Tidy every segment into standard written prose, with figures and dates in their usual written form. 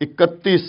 31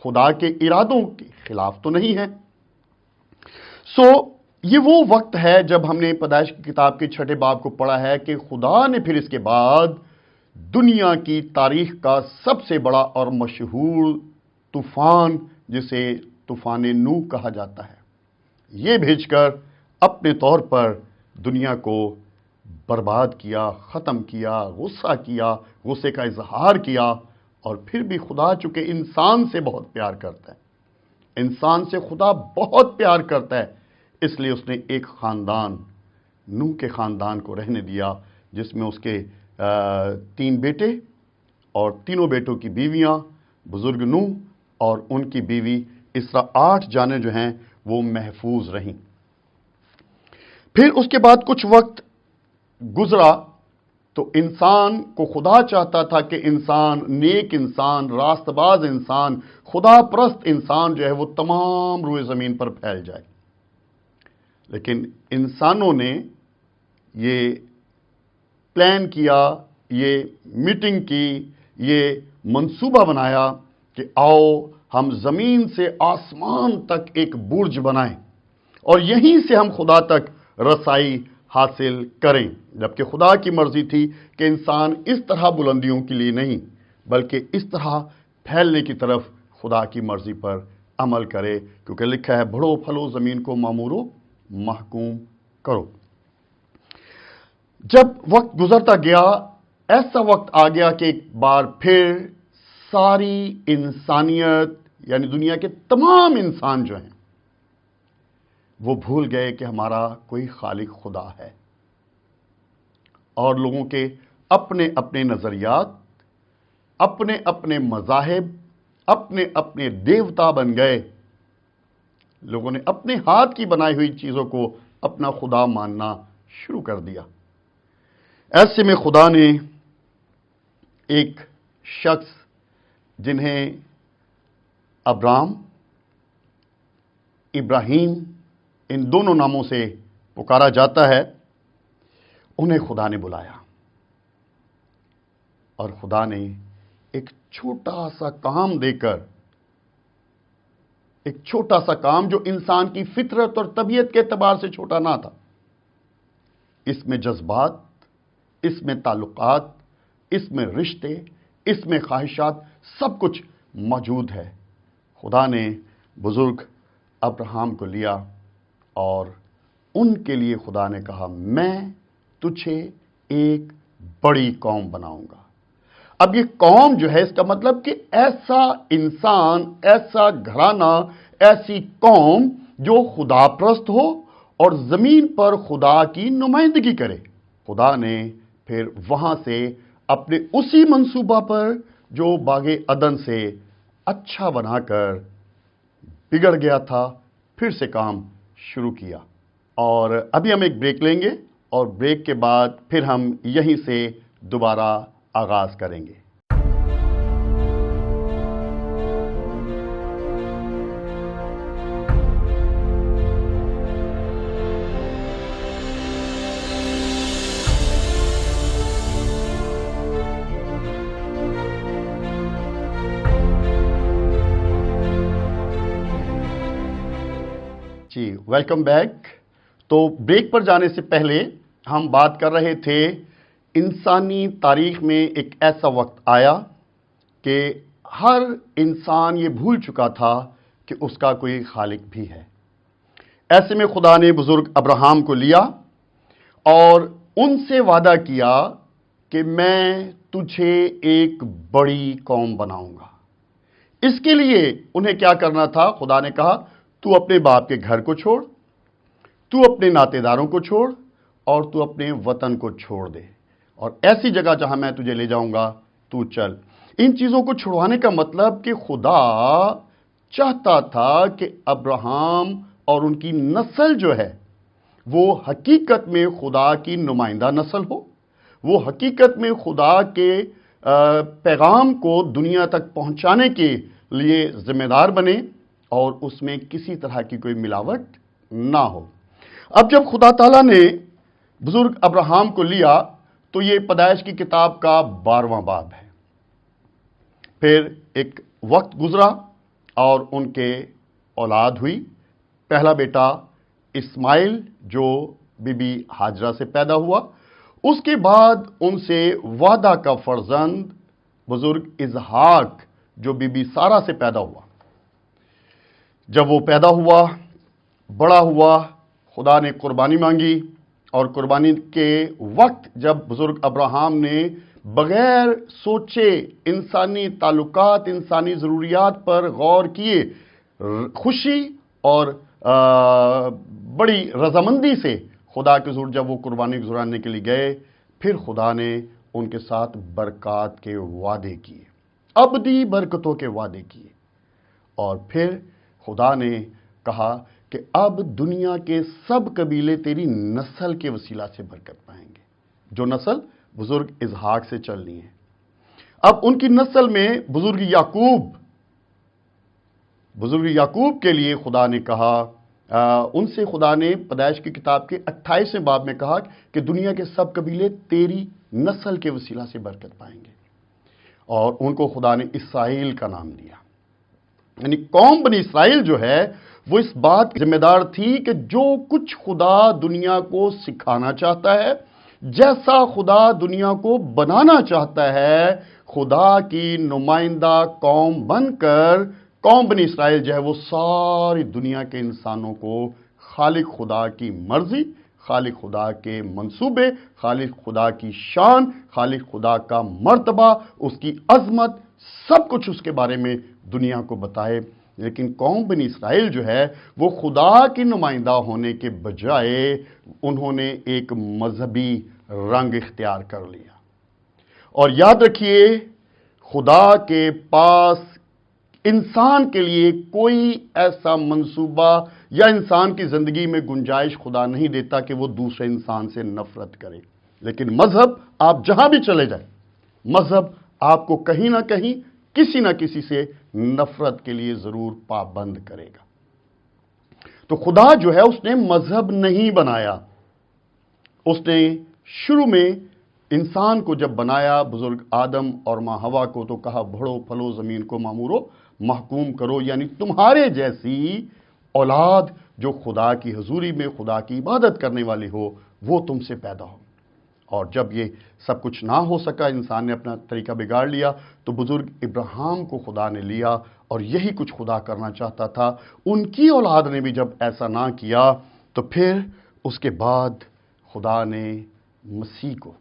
خدا کے ارادوں کے خلاف تو نہیں ہے۔ یہ وہ وقت ہے جب ہم نے پیدائش کی کتاب کے 6 باب کو پڑھا ہے کہ خدا نے پھر اس کے بعد دنیا کی تاریخ کا سب سے بڑا اور مشہور طوفان، جسے طوفان نوح کہا جاتا ہے، یہ بھیج کر اپنے طور پر دنیا کو برباد کیا، ختم کیا، غصہ کیا، غصے کا اظہار کیا۔ اور پھر بھی خدا چونکہ انسان سے بہت پیار کرتا ہے، انسان سے خدا بہت پیار کرتا ہے، اس لیے اس نے ایک خاندان، نوح کے خاندان کو رہنے دیا، جس میں اس کے 3 بیٹے اور تینوں بیٹوں کی بیویاں، بزرگ نوح اور ان کی بیوی، اس طرح 8 جانیں جو ہیں وہ محفوظ رہیں۔ پھر اس کے بعد کچھ وقت گزرا تو انسان کو خدا چاہتا تھا کہ انسان، نیک انسان، راست باز انسان، خدا پرست انسان جو ہے وہ تمام روئے زمین پر پھیل جائے، لیکن انسانوں نے یہ پلان کیا، یہ میٹنگ کی، یہ منصوبہ بنایا کہ آؤ ہم زمین سے آسمان تک ایک برج بنائیں اور یہیں سے ہم خدا تک رسائی حاصل کریں، جبکہ خدا کی مرضی تھی کہ انسان اس طرح بلندیوں کے لیے نہیں بلکہ اس طرح پھیلنے کی طرف خدا کی مرضی پر عمل کرے، کیونکہ لکھا ہے بڑھو پھلو زمین کو معمورو محکوم کرو۔ جب وقت گزرتا گیا، ایسا وقت آ گیا کہ ایک بار پھر ساری انسانیت، یعنی دنیا کے تمام انسان جو ہیں وہ بھول گئے کہ ہمارا کوئی خالق خدا ہے، اور لوگوں کے اپنے اپنے نظریات، اپنے اپنے مذاہب، اپنے اپنے دیوتا بن گئے۔ لوگوں نے اپنے ہاتھ کی بنائی ہوئی چیزوں کو اپنا خدا ماننا شروع کر دیا۔ ایسے میں خدا نے ایک شخص جنہیں ابرام، ابراہیم، ان دونوں ناموں سے پکارا جاتا ہے، انہیں خدا نے بلایا، اور خدا نے ایک چھوٹا سا کام دے کر، ایک چھوٹا سا کام جو انسان کی فطرت اور طبیعت کے اعتبار سے چھوٹا نہ تھا، اس میں جذبات، اس میں تعلقات، اس میں رشتے، اس میں خواہشات، سب کچھ موجود ہے۔ خدا نے بزرگ ابراہیم کو لیا اور ان کے لیے خدا نے کہا، میں تجھے ایک بڑی قوم بناؤں گا۔ اب یہ قوم جو ہے، اس کا مطلب کہ ایسا انسان، ایسا گھرانہ، ایسی قوم جو خدا پرست ہو اور زمین پر خدا کی نمائندگی کرے۔ خدا نے پھر وہاں سے اپنے اسی منصوبہ پر جو باغ عدن سے اچھا بنا کر بگڑ گیا تھا، پھر سے کام شروع کیا۔ اور ابھی ہم ایک بریک لیں گے، اور بریک کے بعد پھر ہم یہیں سے دوبارہ آغاز کریں گے۔ جی ویلکم بیک۔ تو بریک پر جانے سے پہلے ہم بات کر رہے تھے، انسانی تاریخ میں ایک ایسا وقت آیا کہ ہر انسان یہ بھول چکا تھا کہ اس کا کوئی خالق بھی ہے۔ ایسے میں خدا نے بزرگ ابراہیم کو لیا اور ان سے وعدہ کیا کہ میں تجھے ایک بڑی قوم بناؤں گا۔ اس کے لیے انہیں کیا کرنا تھا؟ خدا نے کہا، تو اپنے باپ کے گھر کو چھوڑ، تو اپنے ناطے داروں کو چھوڑ، اور تو اپنے وطن کو چھوڑ دے، اور ایسی جگہ جہاں میں تجھے لے جاؤں گا تو چل۔ ان چیزوں کو چھڑوانے کا مطلب کہ خدا چاہتا تھا کہ ابراہیم اور ان کی نسل جو ہے وہ حقیقت میں خدا کی نمائندہ نسل ہو، وہ حقیقت میں خدا کے پیغام کو دنیا تک پہنچانے کے لیے ذمہ دار بنے، اور اس میں کسی طرح کی کوئی ملاوٹ نہ ہو۔ اب جب خدا تعالیٰ نے بزرگ ابراہیم کو لیا تو یہ پیدائش کی کتاب کا 12واں باب ہے۔ پھر ایک وقت گزرا اور ان کے اولاد ہوئی۔ پہلا بیٹا اسماعیل جو بی بی ہاجرہ سے پیدا ہوا، اس کے بعد ان سے وعدہ کا فرزند بزرگ اسحاق جو بی بی سارہ سے پیدا ہوا۔ جب وہ پیدا ہوا، بڑا ہوا، خدا نے قربانی مانگی، اور قربانی کے وقت جب بزرگ ابراہیم نے بغیر سوچے انسانی تعلقات، انسانی ضروریات پر غور کیے، خوشی اور بڑی رضامندی سے خدا کے حضور جب وہ قربانی گزرانے کے لیے گئے، پھر خدا نے ان کے ساتھ برکات کے وعدے کیے، ابدی برکتوں کے وعدے کیے، اور پھر خدا نے کہا کہ اب دنیا کے سب قبیلے تیری نسل کے وسیلہ سے برکت پائیں گے، جو نسل بزرگ اسحاق سے چلنی ہے۔ اب ان کی نسل میں بزرگ یعقوب کے لیے خدا نے کہا، ان سے خدا نے پیدائش کی کتاب کے 28ویں باب میں کہا کہ دنیا کے سب قبیلے تیری نسل کے وسیلہ سے برکت پائیں گے، اور ان کو خدا نے اسرائیل کا نام دیا۔ یعنی قوم بنی اسرائیل جو ہے وہ اس بات کی ذمہ دار تھی کہ جو کچھ خدا دنیا کو سکھانا چاہتا ہے، جیسا خدا دنیا کو بنانا چاہتا ہے، خدا کی نمائندہ قوم بن کر قوم بنی اسرائیل جو ہے وہ ساری دنیا کے انسانوں کو خالق خدا کی مرضی، خالق خدا کے منصوبے، خالق خدا کی شان، خالق خدا کا مرتبہ، اس کی عظمت، سب کچھ اس کے بارے میں دنیا کو بتائے۔ لیکن قوم بنی اسرائیل جو ہے وہ خدا کی نمائندہ ہونے کے بجائے انہوں نے ایک مذہبی رنگ اختیار کر لیا۔ اور یاد رکھیے، خدا کے پاس انسان کے لیے کوئی ایسا منصوبہ یا انسان کی زندگی میں گنجائش خدا نہیں دیتا کہ وہ دوسرے انسان سے نفرت کرے، لیکن مذہب آپ جہاں بھی چلے جائیں، مذہب آپ کو کہیں نہ کہیں کسی نہ کسی سے نفرت کے لیے ضرور پابند کرے گا۔ تو خدا جو ہے اس نے مذہب نہیں بنایا، اس نے شروع میں انسان کو جب بنایا، بزرگ آدم اور ماں ہوا کو، تو کہا بڑھو پھلو زمین کو معمورو محکوم کرو، یعنی تمہارے جیسی اولاد جو خدا کی حضوری میں خدا کی عبادت کرنے والی ہو وہ تم سے پیدا ہو۔ اور جب یہ سب کچھ نہ ہو سکا، انسان نے اپنا طریقہ بگاڑ لیا، تو بزرگ ابراہیم کو خدا نے لیا، اور یہی کچھ خدا کرنا چاہتا تھا۔ ان کی اولاد نے بھی جب ایسا نہ کیا تو پھر اس کے بعد خدا نے مسیح کو،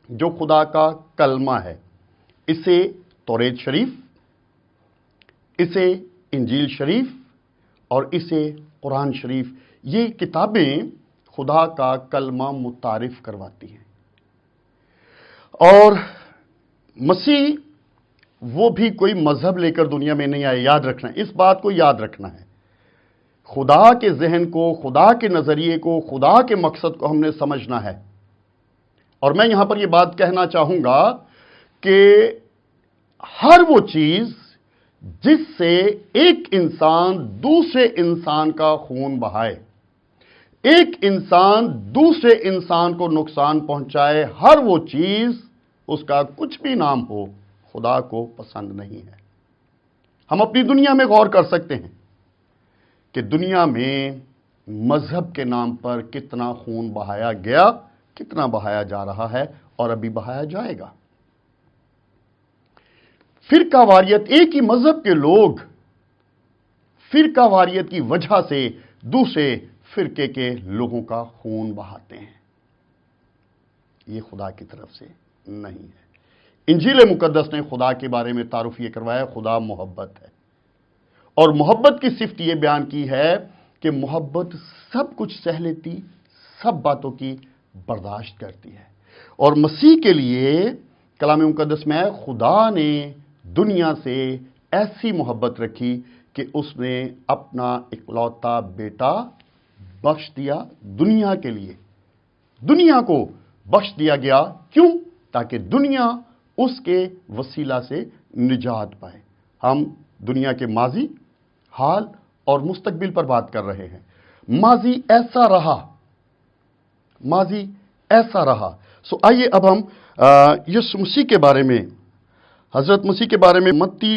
جو خدا کا کلمہ ہے، اسے توریت شریف، اسے انجیل شریف اور اسے قرآن شریف، یہ کتابیں خدا کا کلمہ متعارف کرواتی ہیں۔ اور مسیح وہ بھی کوئی مذہب لے کر دنیا میں نہیں آئے، یاد رکھنا ہے، اس بات کو یاد رکھنا ہے۔ خدا کے ذہن کو، خدا کے نظریے کو، خدا کے مقصد کو ہم نے سمجھنا ہے۔ اور میں یہاں پر یہ بات کہنا چاہوں گا کہ ہر وہ چیز جس سے ایک انسان دوسرے انسان کا خون بہائے، ایک انسان دوسرے انسان کو نقصان پہنچائے، ہر وہ چیز، اس کا کچھ بھی نام ہو، خدا کو پسند نہیں ہے۔ ہم اپنی دنیا میں غور کر سکتے ہیں کہ دنیا میں مذہب کے نام پر کتنا خون بہایا گیا، کتنا بہایا جا رہا ہے، اور ابھی بہایا جائے گا۔ فرقہ واریت، ایک ہی مذہب کے لوگ فرقہ واریت کی وجہ سے دوسرے فرقے کے لوگوں کا خون بہاتے ہیں، یہ خدا کی طرف سے نہیں ہے۔ انجیل مقدس نے خدا کے بارے میں تعارف یہ کروایا، خدا محبت ہے، اور محبت کی صفت یہ بیان کی ہے کہ محبت سب کچھ سہ لیتی، سب باتوں کی برداشت کرتی ہے۔ اور مسیح کے لیے کلام مقدس میں خدا نے دنیا سے ایسی محبت رکھی کہ اس نے اپنا اکلوتا بیٹا بخش دیا دنیا کے لیے، دنیا کو بخش دیا گیا، کیوں؟ تاکہ دنیا اس کے وسیلہ سے نجات پائے۔ ہم دنیا کے ماضی، حال اور مستقبل پر بات کر رہے ہیں۔ ماضی ایسا رہا، ماضی ایسا رہا۔ سو آئیے اب ہم یسوع مسیح کے بارے میں، حضرت مسیح کے بارے میں متی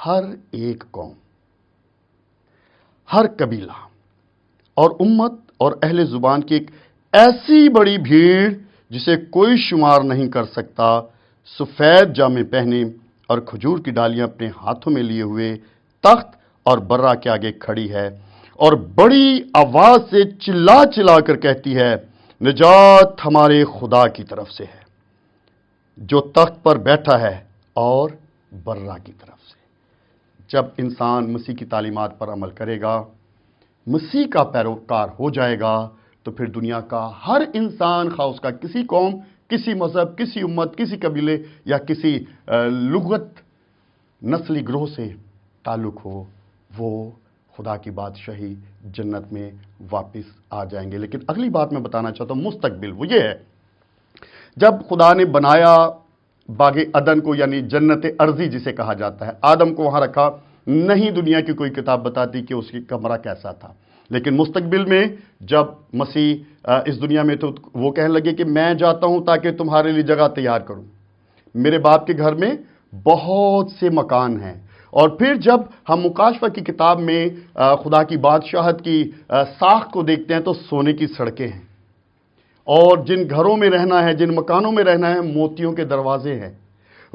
ہر ایک قوم، ہر قبیلہ اور امت اور اہل زبان کی ایک ایسی بڑی بھیڑ جسے کوئی شمار نہیں کر سکتا، سفید جامے پہنے اور کھجور کی ڈالیاں اپنے ہاتھوں میں لیے ہوئے تخت اور برہ کے آگے کھڑی ہے اور بڑی آواز سے چلا چلا کر کہتی ہے، نجات ہمارے خدا کی طرف سے ہے جو تخت پر بیٹھا ہے اور برہ کی طرف سے۔ جب انسان مسیح کی تعلیمات پر عمل کرے گا، مسیح کا پیروکار ہو جائے گا، تو پھر دنیا کا ہر انسان، خواہ اس کا کسی قوم، کسی مذہب، کسی امت، کسی قبیلے یا کسی لغت نسلی گروہ سے تعلق ہو، وہ خدا کی بادشاہی جنت میں واپس آ جائیں گے۔ لیکن اگلی بات میں بتانا چاہتا ہوں مستقبل، وہ یہ ہے، جب خدا نے بنایا باغ عدن کو، یعنی جنت ارضی جسے کہا جاتا ہے، آدم کو وہاں رکھا، نہیں دنیا کی کوئی کتاب بتاتی کہ اس کی کمرہ کیسا تھا، لیکن مستقبل میں جب مسیح اس دنیا میں، تو وہ کہنے لگے کہ میں جاتا ہوں تاکہ تمہارے لیے جگہ تیار کروں، میرے باپ کے گھر میں بہت سے مکان ہیں۔ اور پھر جب ہم مکاشفہ کی کتاب میں خدا کی بادشاہت کی ساخت کو دیکھتے ہیں تو سونے کی سڑکیں ہیں، اور جن گھروں میں رہنا ہے، جن مکانوں میں رہنا ہے، موتیوں کے دروازے ہیں،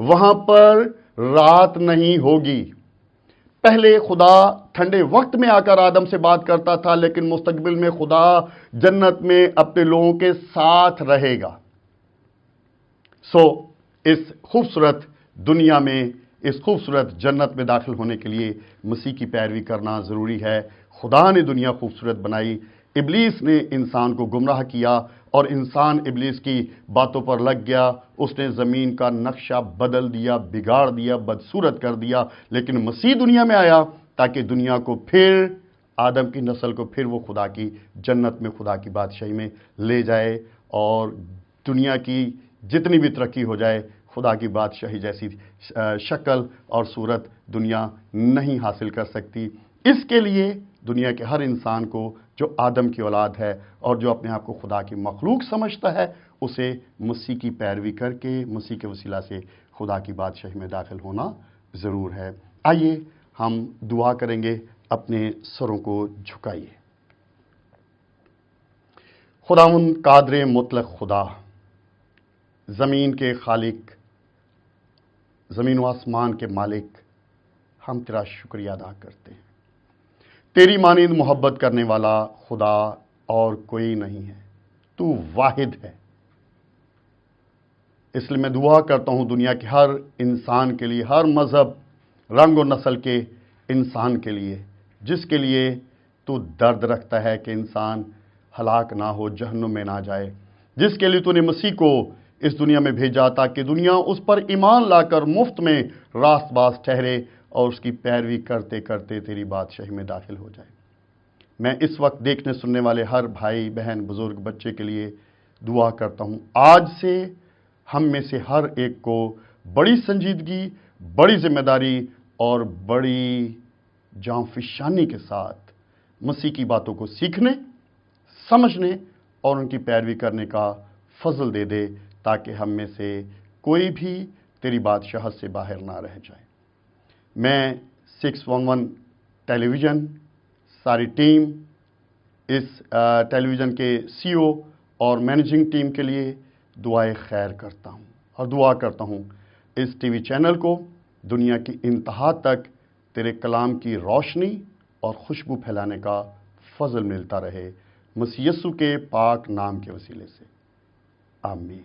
وہاں پر رات نہیں ہوگی۔ پہلے خدا ٹھنڈے وقت میں آ کر آدم سے بات کرتا تھا، لیکن مستقبل میں خدا جنت میں اپنے لوگوں کے ساتھ رہے گا۔ اس خوبصورت دنیا میں، اس خوبصورت جنت میں داخل ہونے کے لیے مسیح کی پیروی کرنا ضروری ہے۔ خدا نے دنیا خوبصورت بنائی، ابلیس نے انسان کو گمراہ کیا اور انسان ابلیس کی باتوں پر لگ گیا، اس نے زمین کا نقشہ بدل دیا، بگاڑ دیا، بدصورت کر دیا، لیکن مسیح دنیا میں آیا تاکہ دنیا کو پھر، آدم کی نسل کو پھر وہ خدا کی جنت میں، خدا کی بادشاہی میں لے جائے، اور دنیا کی جتنی بھی ترقی ہو جائے، خدا کی بادشاہی جیسی شکل اور صورت دنیا نہیں حاصل کر سکتی۔ اس کے لیے دنیا کے ہر انسان کو جو آدم کی اولاد ہے اور جو اپنے آپ کو خدا کی مخلوق سمجھتا ہے، اسے مسیح کی پیروی کر کے، مسیح کے وسیلہ سے خدا کی بادشاہی میں داخل ہونا ضرور ہے۔ آئیے ہم دعا کریں گے، اپنے سروں کو جھکائیے۔ خداوند قادر مطلق خدا، زمین کے خالق، زمین و آسمان کے مالک، ہم تیرا شکریہ ادا کرتے ہیں۔ تیری مانند محبت کرنے والا خدا اور کوئی نہیں ہے، تو واحد ہے۔ اس لیے میں دعا کرتا ہوں دنیا کے ہر انسان کے لیے، ہر مذہب، رنگ و نسل کے انسان کے لیے، جس کے لیے تو درد رکھتا ہے کہ انسان ہلاک نہ ہو، جہنم میں نہ جائے، جس کے لیے تو نے مسیح کو اس دنیا میں بھیجا تاکہ دنیا اس پر ایمان لا کر مفت میں راست باز ٹھہرے اور اس کی پیروی کرتے کرتے تیری بادشاہی میں داخل ہو جائے۔ میں اس وقت دیکھنے سننے والے ہر بھائی بہن بزرگ بچے کے لیے دعا کرتا ہوں، آج سے ہم میں سے ہر ایک کو بڑی سنجیدگی، بڑی ذمہ داری اور بڑی جانفشانی کے ساتھ مسیح کی باتوں کو سیکھنے، سمجھنے اور ان کی پیروی کرنے کا فضل دے دے، تاکہ ہم میں سے کوئی بھی تیری بادشاہت سے باہر نہ رہ جائے۔ میں 611 ٹیلی ویژن، ساری ٹیم، اس ٹیلی ویژن کے سی او اور مینیجنگ ٹیم کے لیے دعائے خیر کرتا ہوں، اور دعا کرتا ہوں اس ٹی وی چینل کو دنیا کی انتہا تک تیرے کلام کی روشنی اور خوشبو پھیلانے کا فضل ملتا رہے، مسیح یسوع کے پاک نام کے وسیلے سے، آمین۔